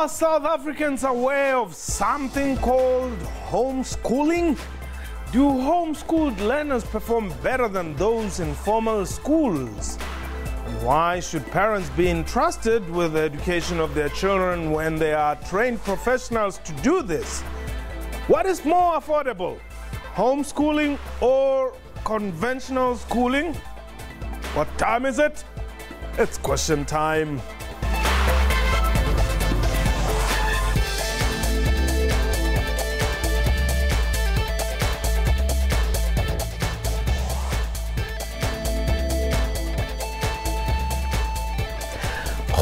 Are South Africans aware of something called homeschooling? Do homeschooled learners perform better than those in formal schools? And why should parents be entrusted with the education of their children when they are trained professionals to do this? What is more affordable, homeschooling or conventional schooling? What time is it? It's question time.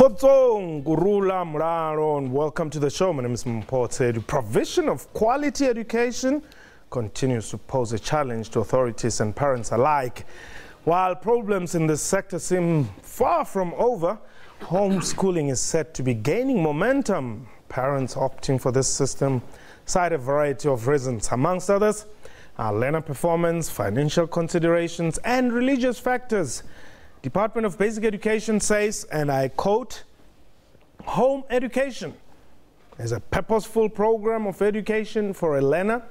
Khotsong, Gurula, Mraro, and welcome to the show. My name is Mpote. The provision of quality education continues to pose a challenge to authorities and parents alike. While problems in this sector seem far from over, homeschooling is said to be gaining momentum. Parents opting for this system cite a variety of reasons, amongst others, learner performance, financial considerations, and religious factors. Department of Basic Education says, and I quote, "Home education is a purposeful program of education for a learner,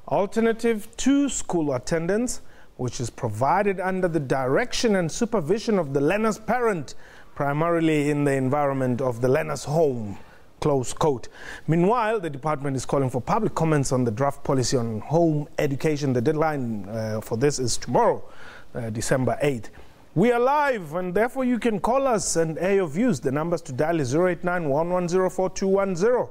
alternative to school attendance, which is provided under the direction and supervision of the learner's parent, primarily in the environment of the learner's home." Close quote. Meanwhile, the department is calling for public comments on the draft policy on home education. The deadline for this is tomorrow, December 8th. We are live, and therefore you can call us and air your views. The numbers to dial is 089-110-4210.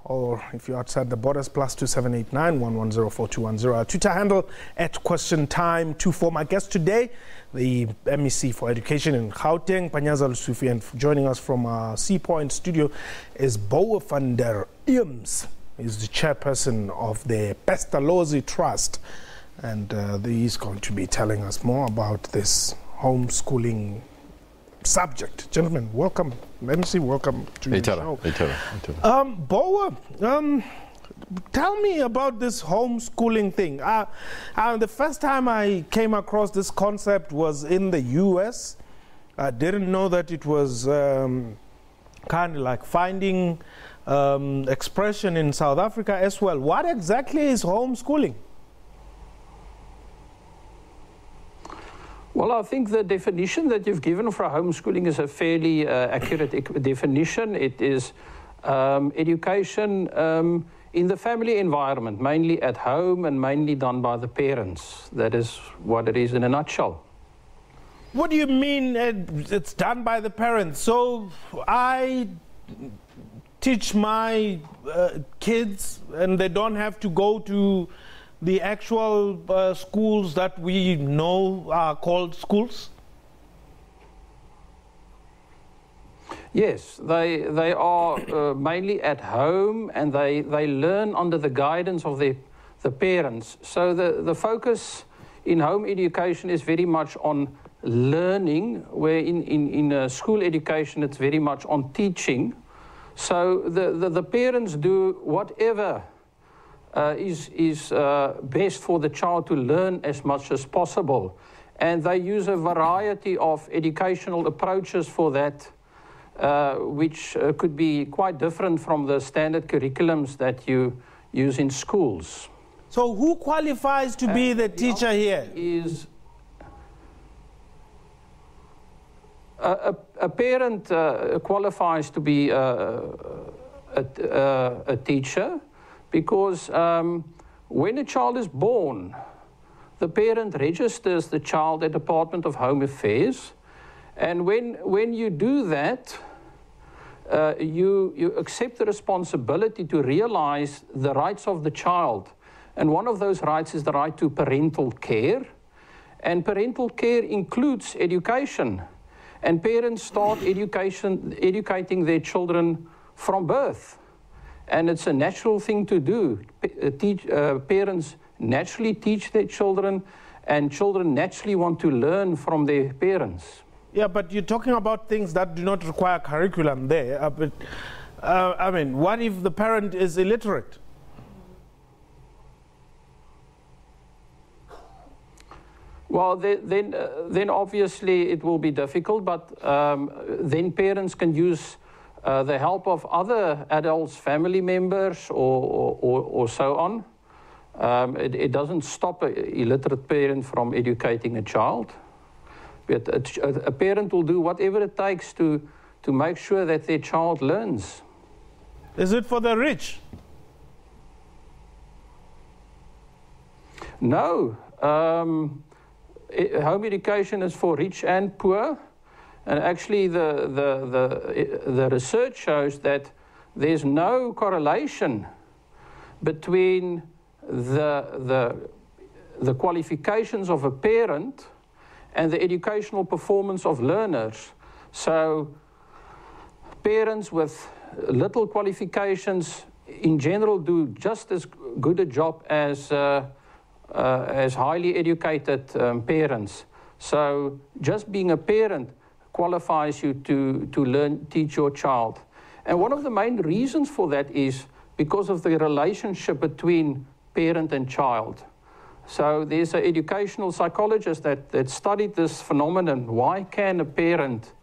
Or if you're outside the borders, +2789-110-4210. Our Twitter handle @QuestionTime24. My guest today, the MEC for Education in Gauteng, Panyaza Lusufi, and joining us from our Seapoint studio is Boa van der Eems. He's the chairperson of the Pestalozzi Trust, and he's going to be telling us more about this homeschooling subject. Gentlemen, welcome. MC, welcome to the show. Boa, tell me about this homeschooling thing. The first time I came across this concept was in the US. I didn't know that it was kind of like finding expression in South Africa as well. What exactly is homeschooling? Well, I think the definition that you've given for homeschooling is a fairly accurate definition. It is education in the family environment, mainly at home and mainly done by the parents. That is what it is in a nutshell. What do you mean it's done by the parents? So I teach my kids and they don't have to go to the actual schools that we know are called schools? Yes, they are mainly at home, and they learn under the guidance of the parents. So the focus in home education is very much on learning, where in school education it's very much on teaching. So the parents do whatever is best for the child to learn as much as possible. And they use a variety of educational approaches for that, which could be quite different from the standard curriculums that you use in schools. So who qualifies to be the teacher here? Is a parent qualifies to be a teacher, because when a child is born, the parent registers the child at the Department of Home Affairs. And when you do that, you accept the responsibility to realize the rights of the child. And one of those rights is the right to parental care. And parental care includes education. And parents start educating their children from birth. And it's a natural thing to do. Parents naturally teach their children, and children naturally want to learn from their parents. Yeah, but you're talking about things that do not require curriculum there. I mean, what if the parent is illiterate? Well, then obviously it will be difficult, but then parents can use the help of other adults, family members, or so on. It doesn't stop an illiterate parent from educating a child. But a parent will do whatever it takes to make sure that their child learns. Is it for the rich? No. Home education is for rich and poor. And actually the research shows that there's no correlation between the qualifications of a parent and the educational performance of learners. So parents with little qualifications in general do just as good a job as highly educated parents. So just being a parent qualifies you to teach your child. And one of the main reasons for that is because of the relationship between parent and child. So there's an educational psychologist that studied this phenomenon. Why can a parent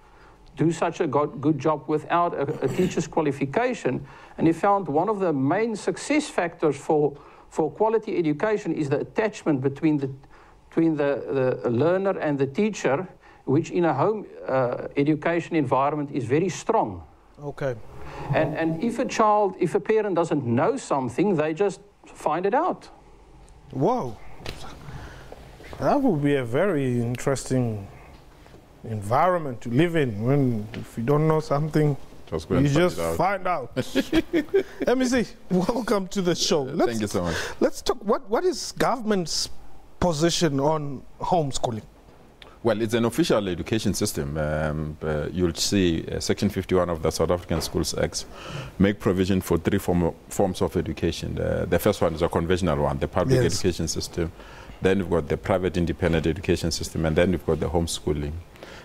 do such a good job without a teacher's qualification? And he found one of the main success factors for quality education is the attachment between the learner and the teacher, which in a home education environment is very strong. Okay. And if a parent doesn't know something, they just find it out. Whoa. That would be a very interesting environment to live in when if you don't know something, you just find out. Let me see. Welcome to the show. Thank you so much. Let's talk. What is government's position on homeschooling? Well, it's an official education system. You'll see Section 51 of the South African Schools Act make provision for three forms of education. The first one is a conventional one, the public education system. Then you've got the private independent education system, and then you've got the homeschooling.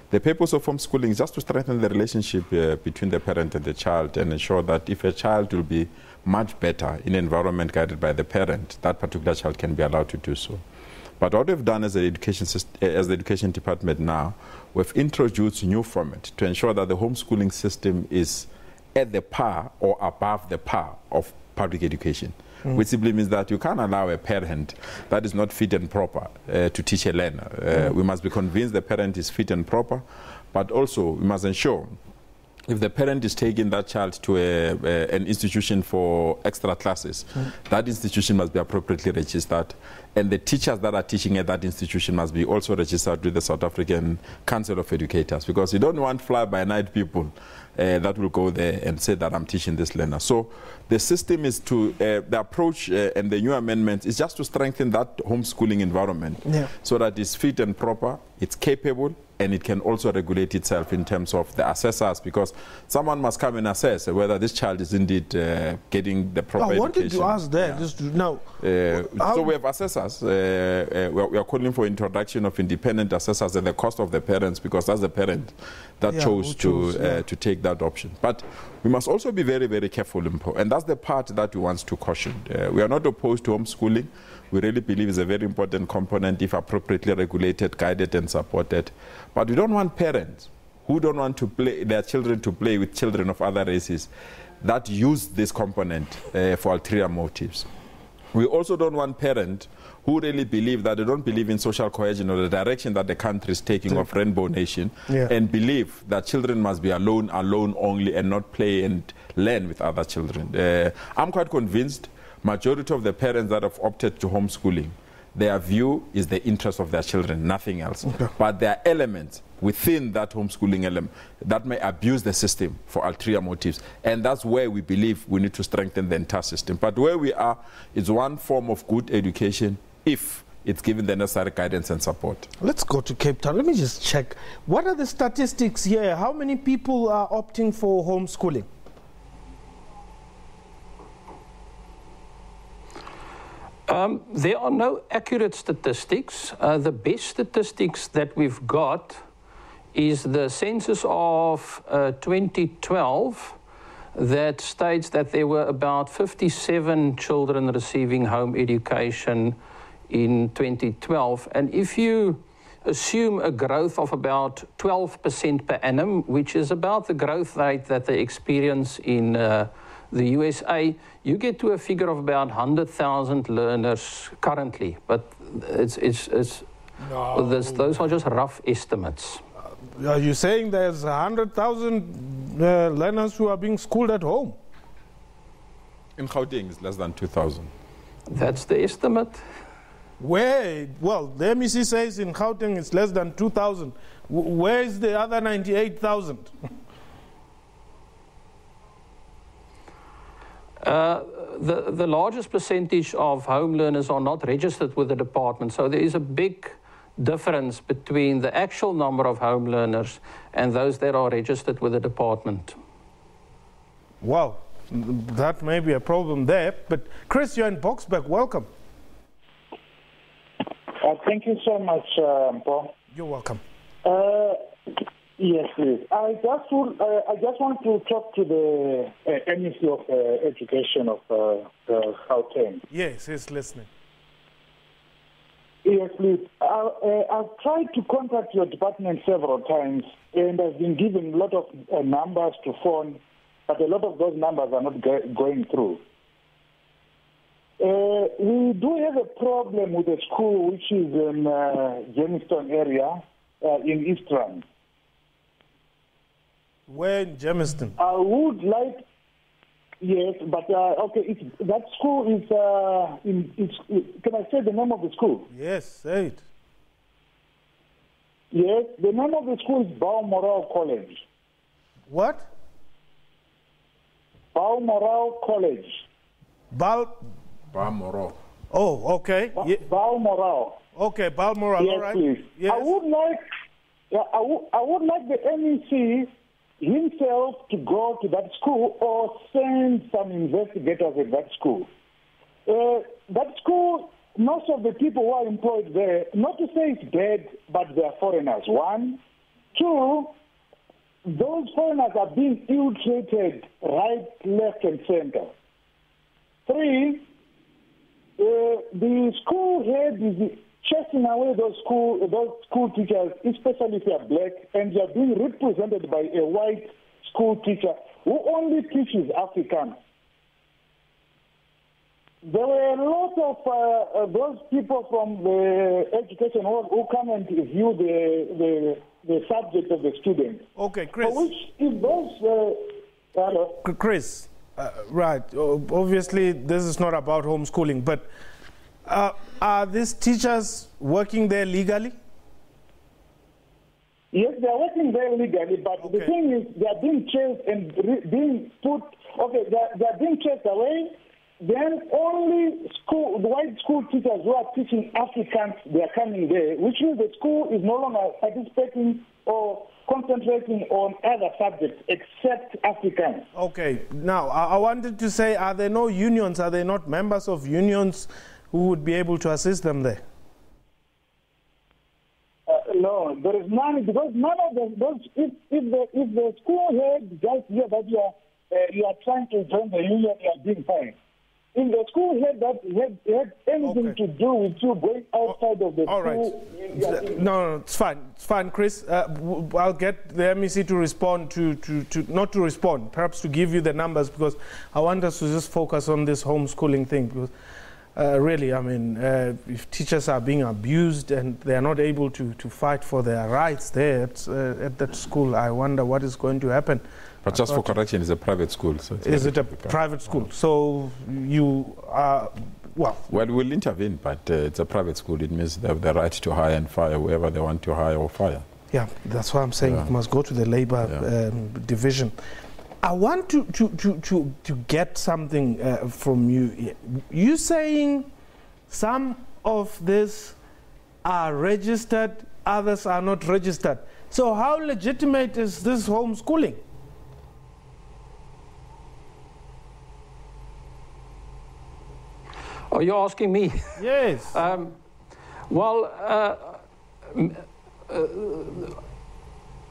The purpose of homeschooling is just to strengthen the relationship between the parent and the child and ensure that if a child will be much better in an environment guided by the parent, that particular child can be allowed to do so. But what we've done as the education department now, we've introduced a new format to ensure that the homeschooling system is at the par or above the par of public education, which simply means that you can't allow a parent that is not fit and proper to teach a learner. We must be convinced the parent is fit and proper, but also we must ensure if the parent is taking that child to an institution for extra classes, that institution must be appropriately registered, and the teachers that are teaching at that institution must be also registered with the South African Council of Educators, because you don't want fly-by-night people that will go there and say that I'm teaching this learner. So the system is to, the approach and the new amendment is just to strengthen that homeschooling environment so that it's fit and proper, it's capable, and it can also regulate itself in terms of the assessors, because someone must come and assess whether this child is indeed getting the proper education. I wanted to ask that, just now. So we have assessors. We are calling for introduction of independent assessors at the cost of the parents, because that's the parent that chose to take that option. But we must also be very, very careful, and that's the part that we want to caution. We are not opposed to homeschooling. We really believe it's a very important component if appropriately regulated, guided and supported. But we don't want parents who don't want to play their children to play with children of other races that use this component for ulterior motives. We also don't want parents who really believe that they don't believe in social cohesion or the direction that the country is taking of Rainbow Nation and believe that children must be alone only and not play and learn with other children. I'm quite convinced majority of the parents that have opted to homeschooling, their view is the interest of their children, nothing else. But there are elements within that homeschooling element that may abuse the system for ulterior motives. And that's where we believe we need to strengthen the entire system. But where we are is one form of good education if it's given the necessary guidance and support. Let's go to Cape Town. Let me just check. What are the statistics here? How many people are opting for homeschooling? There are no accurate statistics. The best statistics that we've got is the census of 2012 that states that there were about 57 children receiving home education in 2012. And if you assume a growth of about 12% per annum, which is about the growth rate that they experience in the USA, you get to a figure of about 100,000 learners currently. But those are just rough estimates. Are you saying there's 100,000 learners who are being schooled at home? In Gauteng, it's less than 2,000. That's the estimate. Where? Well, the MEC says in Gauteng it's less than 2,000. Where is the other 98,000? The largest percentage of home learners are not registered with the department, so there is a big difference between the actual number of home learners and those that are registered with the department. Wow, that may be a problem there. But Chris, you're in Boksburg. Welcome. Thank you so much, Paul. You're welcome. Yes, please. I just want to talk to the MEC of Education of Gauteng. Yes, he's listening. Yes, please. I've tried to contact your department several times, and I've been given a lot of numbers to phone, but a lot of those numbers are not going through. We do have a problem with a school which is in Germiston area in East Rand. Where in Germiston? I would like, yes, but okay, that school is, can I say the name of the school? Yes, say it. Yes, the name of the school is Balmoral College. What? Balmoral College. Balmoral. Oh, okay. Balmoral. Okay, Balmoral, Yes, all right. please. Yes. I would like the MEC himself to go to that school or send some investigators at that school. That school, most of the people who are employed there, not to say it's bad, but they are foreigners. One. Two, those foreigners are being ill-treated right, left, and center. Three, the school head is chasing away those school teachers, especially if they are black, and they are being represented by a white school teacher who only teaches Afrikaans. There were a lot of those people from the education world who come and view the subject of the students. Okay, Chris. For which, if those... Chris, right. Obviously, this is not about homeschooling, but are these teachers working there legally? Yes, they are working there legally, but Okay. the thing is, they are being chased and being put. Okay, they are being chased away. Then only the white school teachers who are teaching Afrikaans, they are coming there, which means the school is no longer participating or concentrating on other subjects except Afrikaans. Okay. Now, I wanted to say, are there no unions? Are there not members of unions who would be able to assist them there? No, there is none, because none of those. If the school head just hear that you are trying to join the union, you are being fined. If the school head that had anything Okay. to do with you going outside of the All school, right. No, it's fine. It's fine, Chris. I'll get the MEC to respond not to respond, perhaps to give you the numbers, because I want us to just focus on this homeschooling thing. Because really, I mean, if teachers are being abused and they are not able to fight for their rights there at that school, I wonder what is going to happen. But just for correction, it's a private school. So Is it a private school? So you are, well, we'll intervene, but it's a private school. It means they have the right to hire and fire whoever they want to hire or fire. yeah, that's why I'm saying it must go to the labor division. I want to get something from you. You saying some of this are registered, others are not registered. So how legitimate is this homeschooling? Are you asking me? Yes.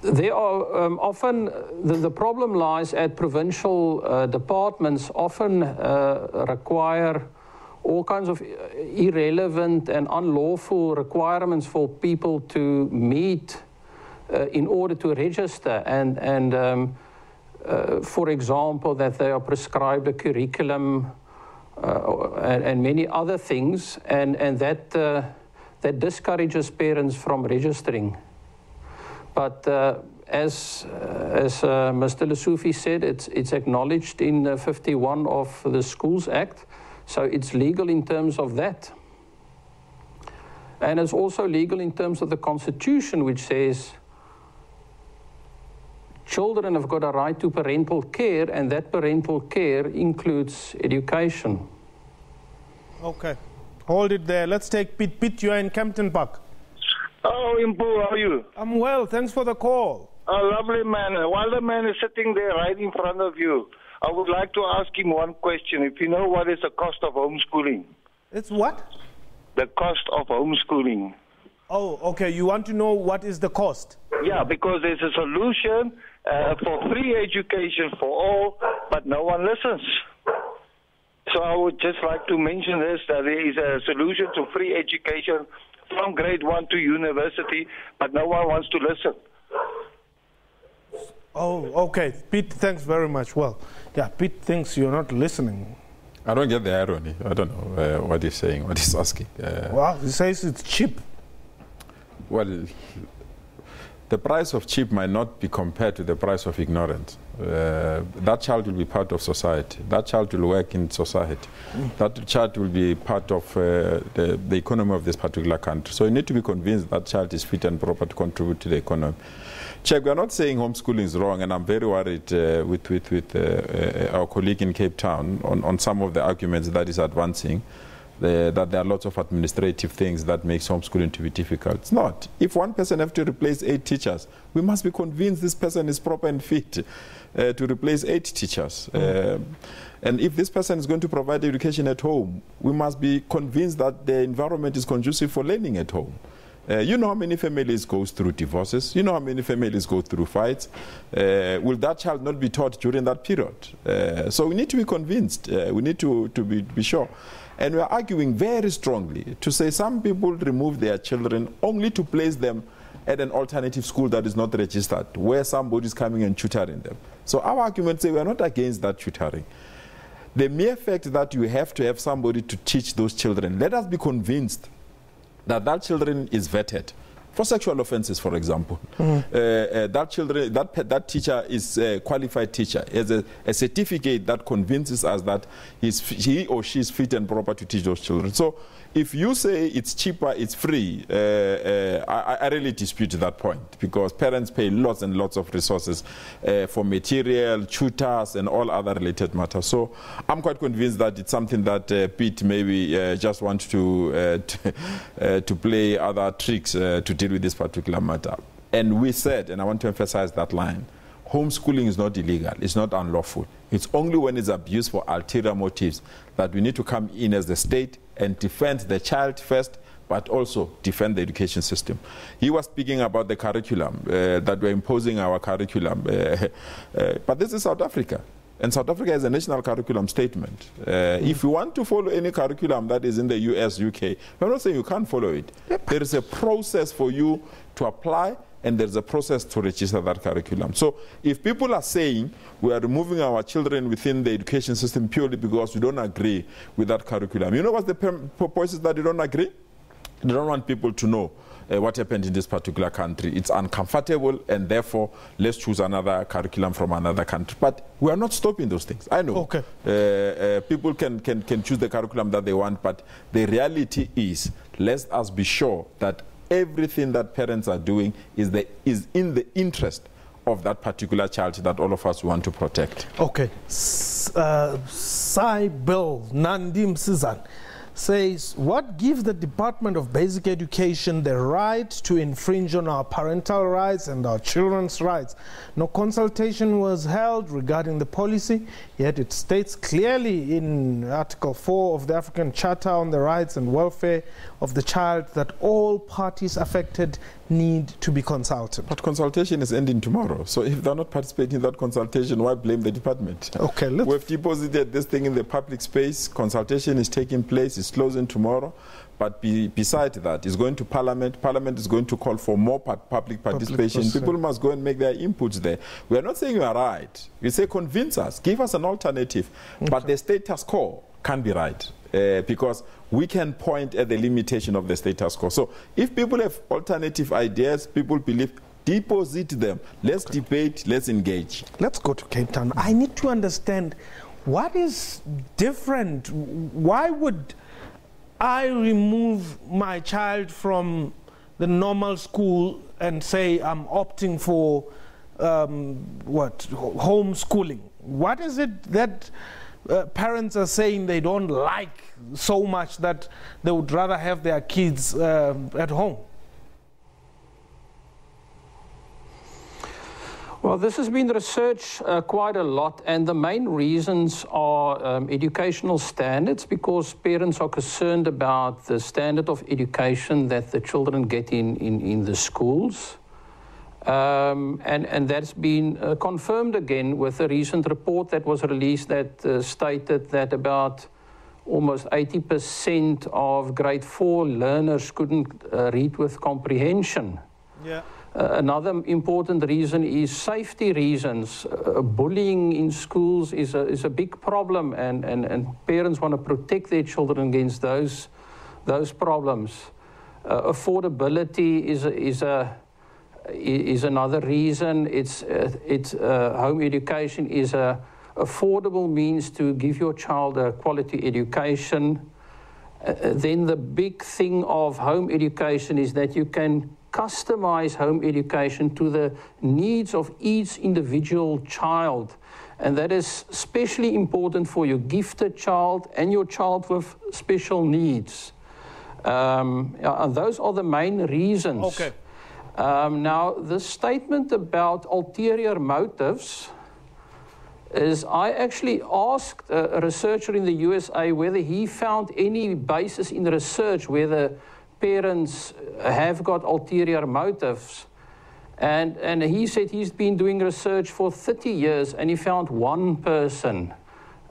There are often, the problem lies at provincial departments often require all kinds of irrelevant and unlawful requirements for people to meet in order to register, and for example, that they are prescribed a curriculum and many other things, and that discourages parents from registering. But as Mr. Lesufi said, it's acknowledged in 51 of the Schools Act, so it's legal in terms of that. And it's also legal in terms of the Constitution, which says children have got a right to parental care, and that parental care includes education. Okay, hold it there. Let's take Pete. Pete, you are in Kempton Park. Oh, Impu, how are you? I'm well, thanks for the call. Oh, lovely man. While the man is sitting there right in front of you, I would like to ask him one question. If you know what is the cost of homeschooling? It's what? The cost of homeschooling. Oh, okay. You want to know what is the cost? Yeah, because there's a solution for free education for all, but no one listens. So I would just like to mention this, that there is a solution to free education from grade 1 to university, but no one wants to listen. Oh, okay. Pete, thanks very much. Well, yeah, Pete thinks you're not listening. I don't get the irony. I don't know what he's saying, what he's asking. Well, he says it's cheap. Well, the price of cheap might not be compared to the price of ignorance. That child will be part of society. That child will work in society. That child will be part of the economy of this particular country. So you need to be convinced that child is fit and proper to contribute to the economy. Check, we are not saying homeschooling is wrong, and I'm very worried with our colleague in Cape Town on some of the arguments that is advancing. That there are lots of administrative things that makes homeschooling to be difficult. It's not. If one person has to replace 8 teachers, we must be convinced this person is proper and fit to replace 8 teachers. And if this person is going to provide education at home, we must be convinced that the environment is conducive for learning at home. You know how many families go through divorces? You know how many families go through fights? Will that child not be taught during that period? So we need to be convinced. We need to be sure. And we are arguing very strongly to say some people remove their children only to place them at an alternative school that is not registered, where somebody is coming and tutoring them. So our argument say we are not against that tutoring. The mere fact that you have to have somebody to teach those children, let us be convinced that that children is vetted. For sexual offenses, for example, that teacher is a qualified teacher, has a certificate that convinces us that he or she is fit and proper to teach those children. So if you say it's cheaper, it's free, I really dispute that point, because parents pay lots and lots of resources for material, tutors, and all other related matters. So I'm quite convinced that it's something that Pete maybe just wants to play other tricks to deal with this particular matter. And we said, and I want to emphasize that line, homeschooling is not illegal, it's not unlawful. It's only when it's abused for ulterior motives that we need to come in as the state and defend the child first, but also defend the education system. He was speaking about the curriculum, that we're imposing our curriculum. But this is South Africa. And South Africa has a national curriculum statement. If you want to follow any curriculum that is in the US, UK, I'm not saying you can't follow it. Yep. There is a process for you to apply, and there's a process to register that curriculum. So if people are saying we are removing our children within the education system purely because we don't agree with that curriculum, you know what's the purpose that you don't agree? They don't want people to know what happened in this particular country. It's uncomfortable, and therefore let's choose another curriculum from another country. But we are not stopping those things. I know people can choose the curriculum that they want, but the reality is, let us be sure that everything that parents are doing is in the interest of that particular child that all of us want to protect. Okay. Bill Nandim Sizan says, what gives the Department of Basic Education the right to infringe on our parental rights and our children's rights? No consultation was held regarding the policy, yet it states clearly in Article 4 of the African Charter on the Rights and Welfare of the Child that all parties affected need to be consulted. But consultation is ending tomorrow, so if they're not participating in that consultation, why blame the department? Okay, we've deposited this thing in the public space, consultation is taking place, is closing tomorrow. But beside that, it's going to Parliament. Parliament is going to call for more public participation. People must go and make their inputs there. We are not saying you are right. We say convince us, give us an alternative. Okay. But the status quo can't be right because we can point at the limitation of the status quo. So if people have alternative ideas, people believe, deposit them. Let's debate, let's engage. Let's go to Cape Town. I need to understand what is different. Why would I remove my child from the normal school and say I'm opting for homeschooling? What is it that parents are saying they don't like so much that they would rather have their kids at home? Well, this has been researched quite a lot, and the main reasons are educational standards, because parents are concerned about the standard of education that the children get in the schools. And that's been confirmed again with a recent report that was released that stated that about almost 80% of grade 4 learners couldn't read with comprehension. Yeah. Another important reason is safety reasons. Bullying in schools is a big problem, and parents want to protect their children against those problems. Affordability is another reason. Home education is a affordable means to give your child a quality education. Then the big thing of home education is that you can customize home education to the needs of each individual child. And that is especially important for your gifted child and your child with special needs. And those are the main reasons. Okay. Now, the statement about ulterior motives is I actually asked a researcher in the USA whether he found any basis in the research whether parents have got ulterior motives. And he said he's been doing research for 30 years and he found one person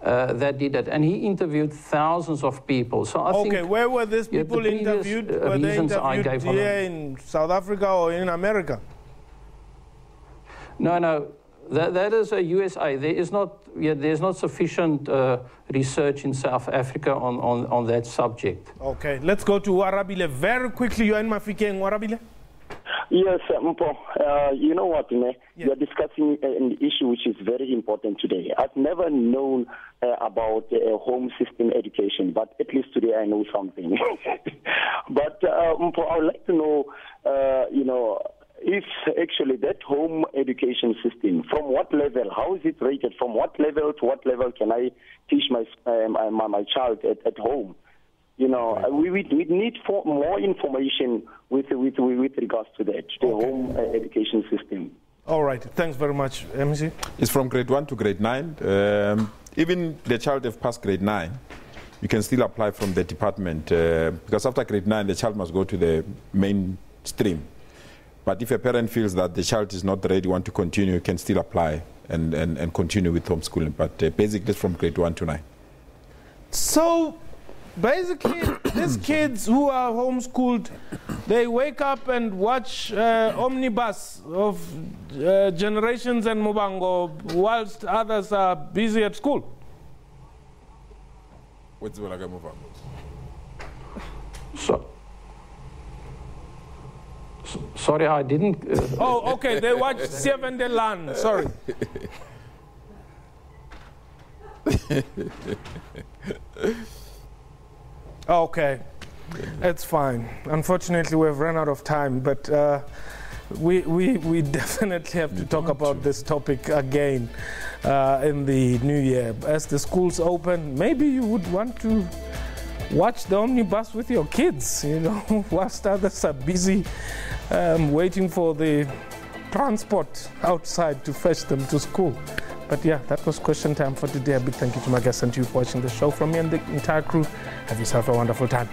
that did it. And he interviewed thousands of people. So I think... Okay, where were these people interviewed? Were they interviewed here in South Africa or in America? No. That is a USA. There's not sufficient research in South Africa on that subject. Okay, let's go to Warabile very quickly. You're in Mafikeng, Warabile. Yes, Mpo. You know what, Yes. You're discussing an issue which is very important today. I've never known about home system education, but at least today I know something. But Mpo, I would like to know, if actually that home education system, from what level, how is it rated? From what level to what level can I teach my child at home? We need more information with regards to that, the home education system. All right, thanks very much, MC. It's from grade 1 to grade 9. Even the child have passed grade 9, you can still apply from the department because after grade 9, the child must go to the mainstream. But if a parent feels that the child is not ready, want to continue, you can still apply and continue with homeschooling. But basically, it's from grade 1 to 9. So, basically, these kids who are homeschooled, they wake up and watch Omnibus of Generations and Mubango whilst others are busy at school. What's the Mubango? Sorry, I didn't... Oh, okay, they watched Seven Day Land, sorry. Okay, it's fine. Unfortunately, we've run out of time, but we definitely have to talk about this topic again in the new year. As the schools open, maybe you would want to watch the omnibus with your kids, whilst others are busy waiting for the transport outside to fetch them to school. But yeah, that was question time for today. A big thank you to my guests and to you for watching the show. From me and the entire crew, have yourself a wonderful time.